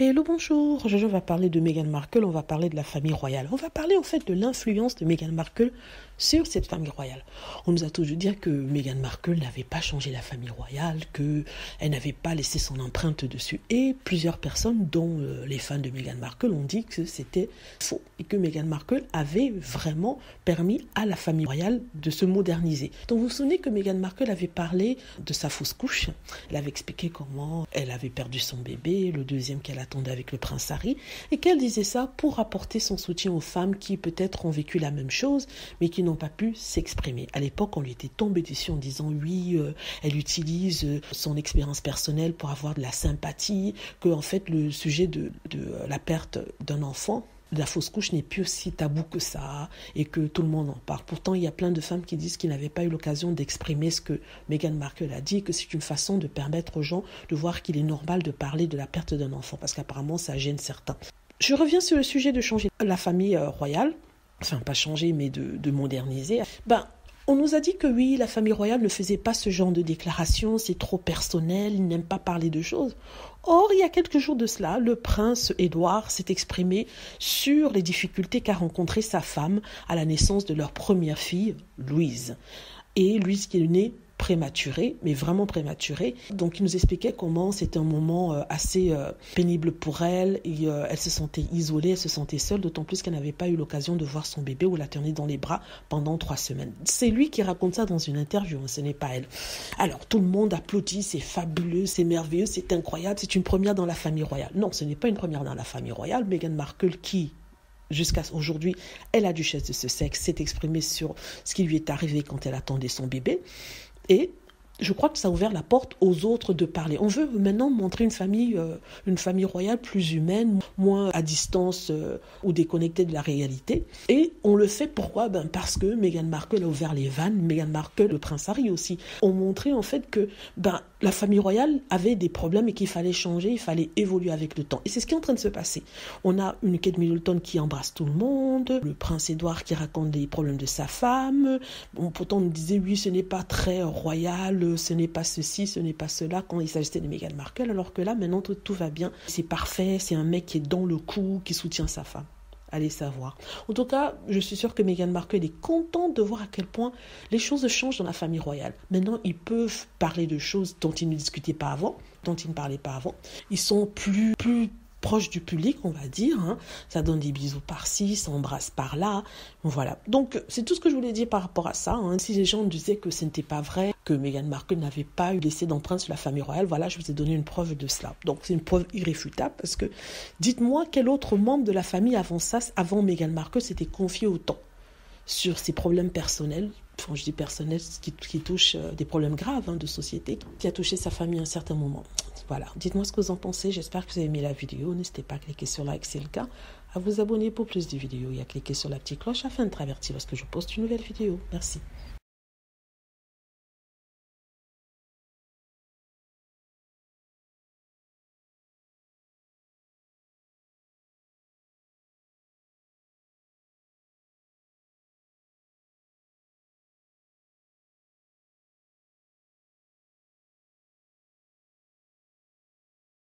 Hello, bonjour. Aujourd'hui, on va parler de Meghan Markle, on va parler de la famille royale. On va parler en fait de l'influence de Meghan Markle sur cette famille royale. On nous a toujours dit que Meghan Markle n'avait pas changé la famille royale, qu'elle n'avait pas laissé son empreinte dessus. Et plusieurs personnes, dont les fans de Meghan Markle, ont dit que c'était faux et que Meghan Markle avait vraiment permis à la famille royale de se moderniser. Donc vous vous souvenez que Meghan Markle avait parlé de sa fausse couche. Elle avait expliqué comment elle avait perdu son bébé, le deuxième qu'elle attendait avec le prince Harry, et qu'elle disait ça pour apporter son soutien aux femmes qui peut-être ont vécu la même chose, mais qui n'ont pas pu s'exprimer. À l'époque, on lui était tombé dessus en disant oui, elle utilise son expérience personnelle pour avoir de la sympathie, que en fait le sujet de la perte d'un enfant, la fausse couche n'est plus aussi tabou que ça et que tout le monde en parle. Pourtant, il y a plein de femmes qui disent qu'ils n'avaient pas eu l'occasion d'exprimer ce que Meghan Markle a dit, que c'est une façon de permettre aux gens de voir qu'il est normal de parler de la perte d'un enfant, parce qu'apparemment, ça gêne certains. Je reviens sur le sujet de changer la famille royale, enfin pas changer, mais de moderniser. On nous a dit que oui, la famille royale ne faisait pas ce genre de déclaration, c'est trop personnel, ils n'aiment pas parler de choses. Or, il y a quelques jours de cela, le prince Édouard s'est exprimé sur les difficultés qu'a rencontrées sa femme à la naissance de leur première fille, Louise. Et Louise qui est née prématurée, mais vraiment prématurée. Donc il nous expliquait comment c'était un moment assez pénible pour elle, et elle se sentait isolée, elle se sentait seule, d'autant plus qu'elle n'avait pas eu l'occasion de voir son bébé ou la tenir dans les bras pendant 3 semaines. C'est lui qui raconte ça dans une interview, ce n'est pas elle. Alors tout le monde applaudit, c'est fabuleux, c'est merveilleux, c'est incroyable, c'est une première dans la famille royale. Non, ce n'est pas une première dans la famille royale. Meghan Markle, qui jusqu'à aujourd'hui est la duchesse de Sussex, s'est exprimée sur ce qui lui est arrivé quand elle attendait son bébé. Et je crois que ça a ouvert la porte aux autres de parler. On veut maintenant montrer une famille royale plus humaine, moins à distance ou déconnectée de la réalité. Et on le fait pourquoi ? Parce que Meghan Markle a ouvert les vannes, Meghan Markle, le prince Harry aussi, ont montré en fait que la famille royale avait des problèmes et qu'il fallait changer, il fallait évoluer avec le temps. Et c'est ce qui est en train de se passer. On a une Kate Middleton qui embrasse tout le monde, le prince Édouard qui raconte les problèmes de sa femme. Pourtant on nous disait oui, ce n'est pas très royal, ce n'est pas ceci, ce n'est pas cela quand il s'agissait de Meghan Markle, alors que là maintenant tout va bien, c'est parfait, c'est un mec qui est dans le coup, qui soutient sa femme. Allez savoir. En tout cas, je suis sûre que Meghan Markle est contente de voir à quel point les choses changent dans la famille royale. Maintenant, ils peuvent parler de choses dont ils ne discutaient pas avant, dont ils ne parlaient pas avant. Ils sont plus proche du public, on va dire. Ça donne des bisous par-ci, ça embrasse par-là. Voilà. Donc, c'est tout ce que je voulais dire par rapport à ça. Si les gens disaient que ce n'était pas vrai, que Meghan Markle n'avait pas eu laissé d'empreinte sur la famille royale, voilà, je vous ai donné une preuve de cela. Donc, c'est une preuve irréfutable parce que dites-moi quel autre membre de la famille avant ça, avant Meghan Markle, s'était confié autant sur ses problèmes personnels. Quand je dis personnel, qui touche des problèmes graves de société, qui a touché sa famille à un certain moment. Voilà, dites-moi ce que vous en pensez. J'espère que vous avez aimé la vidéo. N'hésitez pas à cliquer sur like si c'est le cas, à vous abonner pour plus de vidéos et à cliquer sur la petite cloche afin de être averti lorsque je poste une nouvelle vidéo. Merci.